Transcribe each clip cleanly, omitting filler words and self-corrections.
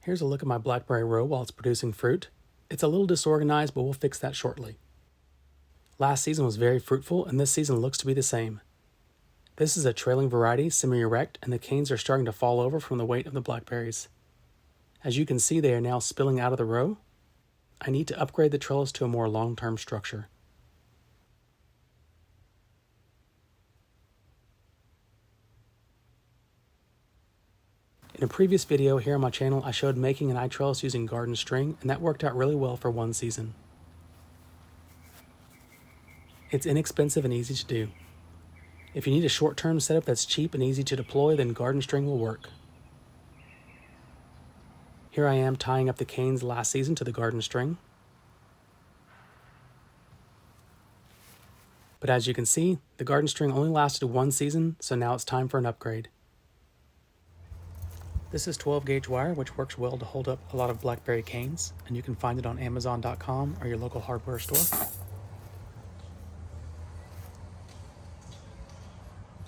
Here's a look at my blackberry row while it's producing fruit. It's a little disorganized, but we'll fix that shortly. Last season was very fruitful, and this season looks to be the same. This is a trailing variety, semi-erect, and the canes are starting to fall over from the weight of the blackberries. As you can see, they are now spilling out of the row. I need to upgrade the trellis to a more long-term structure. In a previous video here on my channel, I showed making an I-Trellis using garden string, and that worked out really well for one season. It's inexpensive and easy to do. If you need a short-term setup that's cheap and easy to deploy, then garden string will work. Here I am tying up the canes last season to the garden string. But as you can see, the garden string only lasted one season, so now it's time for an upgrade. This is 12 gauge wire, which works well to hold up a lot of blackberry canes, and you can find it on Amazon.com or your local hardware store.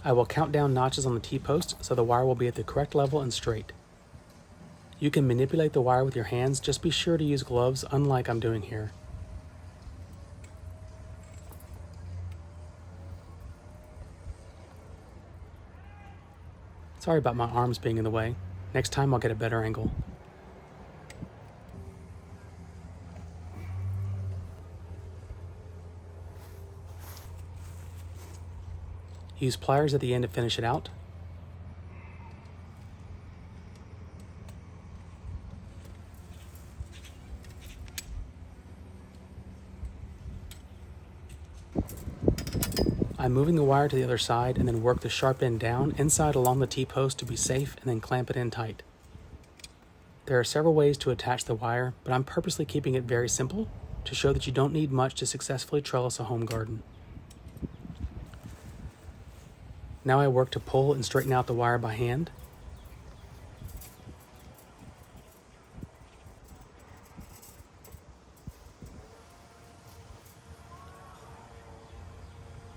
I will count down notches on the T-post so the wire will be at the correct level and straight. You can manipulate the wire with your hands, just be sure to use gloves, unlike I'm doing here. Sorry about my arms being in the way. Next time I'll get a better angle. Use pliers at the end to finish it out. I'm moving the wire to the other side and then work the sharp end down inside along the T-post to be safe and then clamp it in tight. There are several ways to attach the wire, but I'm purposely keeping it very simple to show that you don't need much to successfully trellis a home garden. Now I work to pull and straighten out the wire by hand.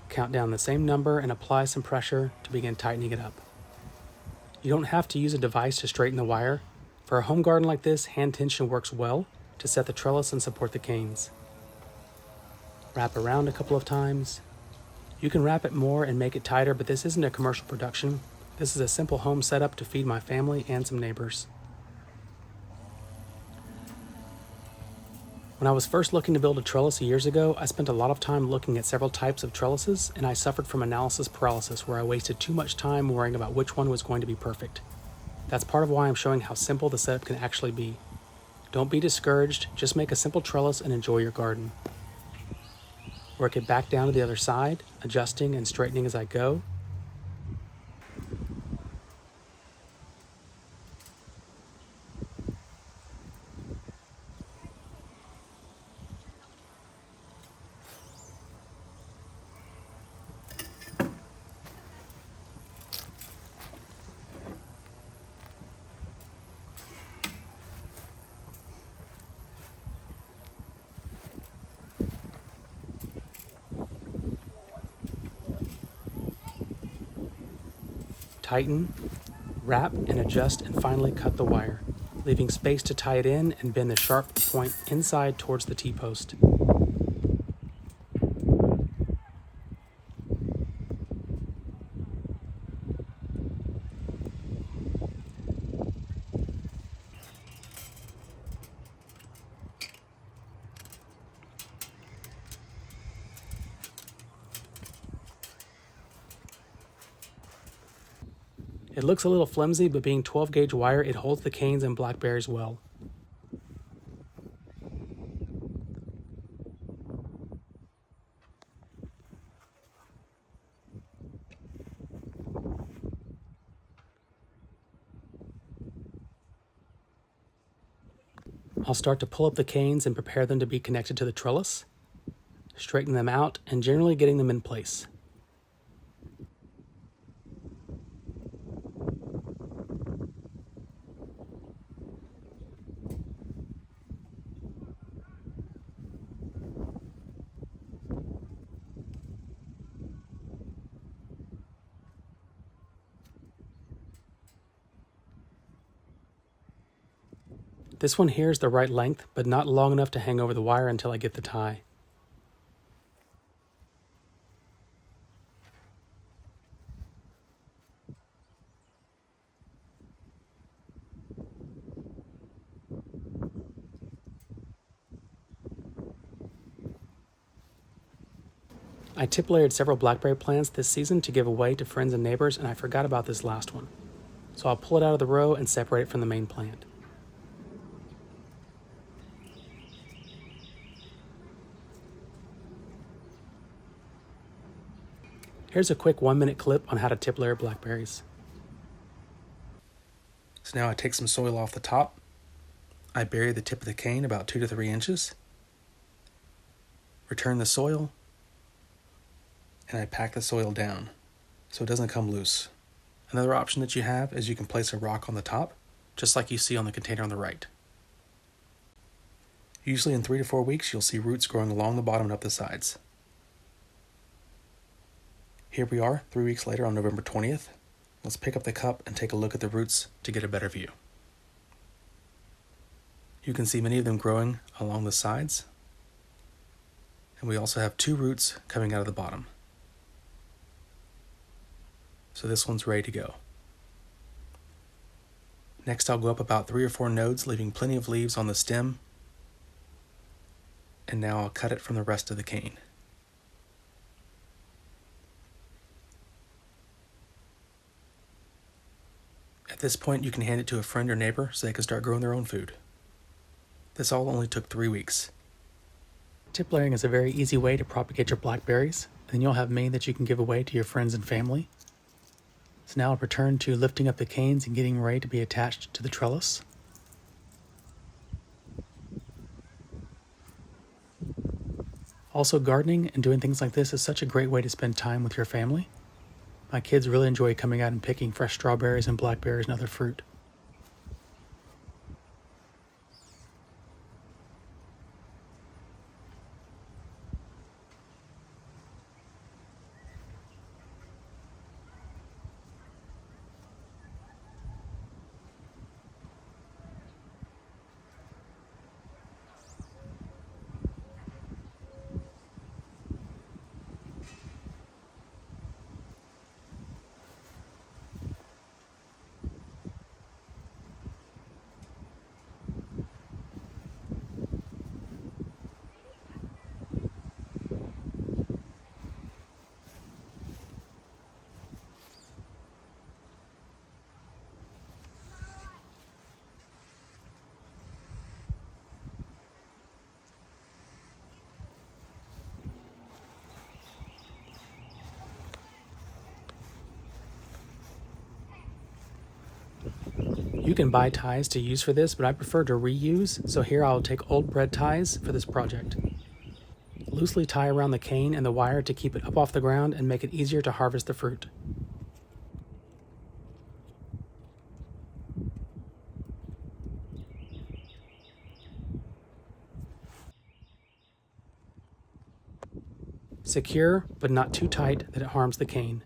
Count down the same number and apply some pressure to begin tightening it up. You don't have to use a device to straighten the wire. For a home garden like this, hand tension works well to set the trellis and support the canes. Wrap around a couple of times. You can wrap it more and make it tighter, but this isn't a commercial production. This is a simple home setup to feed my family and some neighbors. When I was first looking to build a trellis years ago, I spent a lot of time looking at several types of trellises, and I suffered from analysis paralysis where I wasted too much time worrying about which one was going to be perfect. That's part of why I'm showing how simple the setup can actually be. Don't be discouraged, just make a simple trellis and enjoy your garden. Work it back down to the other side, adjusting and straightening as I go. Tighten, wrap, and adjust, and finally cut the wire, leaving space to tie it in and bend the sharp point inside towards the T-post. It looks a little flimsy, but being 12 gauge wire, it holds the canes and blackberries well. I'll start to pull up the canes and prepare them to be connected to the trellis, straighten them out, and generally getting them in place. This one here is the right length, but not long enough to hang over the wire until I get the tie. I tip layered several blackberry plants this season to give away to friends and neighbors, and I forgot about this last one. So I'll pull it out of the row and separate it from the main plant. Here's a quick 1-minute clip on how to tip layer blackberries. So now I take some soil off the top. I bury the tip of the cane about 2 to 3 inches. Return the soil, and I pack the soil down so it doesn't come loose. Another option that you have is you can place a rock on the top, just like you see on the container on the right. Usually in 3 to 4 weeks, you'll see roots growing along the bottom and up the sides. Here we are, 3 weeks later on November 20th. Let's pick up the cup and take a look at the roots to get a better view. You can see many of them growing along the sides. And we also have 2 roots coming out of the bottom. So this one's ready to go. Next, I'll go up about 3 or 4 nodes, leaving plenty of leaves on the stem. And now I'll cut it from the rest of the cane. At this point, you can hand it to a friend or neighbor so they can start growing their own food. This all only took 3 weeks. Tip layering is a very easy way to propagate your blackberries, and then you'll have many that you can give away to your friends and family. So now I'll return to lifting up the canes and getting ready to be attached to the trellis. Also, gardening and doing things like this is such a great way to spend time with your family. My kids really enjoy coming out and picking fresh strawberries and blackberries and other fruit. You can buy ties to use for this, but I prefer to reuse, so here I'll take old bread ties for this project. Loosely tie around the cane and the wire to keep it up off the ground and make it easier to harvest the fruit. Secure, but not too tight that it harms the cane.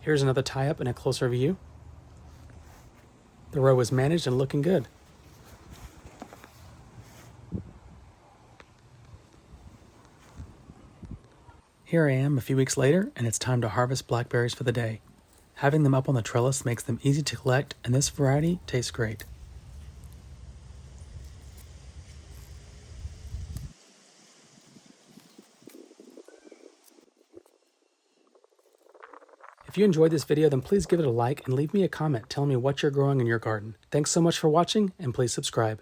Here's another tie-up in a closer view. The row is managed and looking good. Here I am a few weeks later, and it's time to harvest blackberries for the day. Having them up on the trellis makes them easy to collect, and this variety tastes great. If you enjoyed this video, then please give it a like and leave me a comment telling me what you're growing in your garden. Thanks so much for watching, and please subscribe.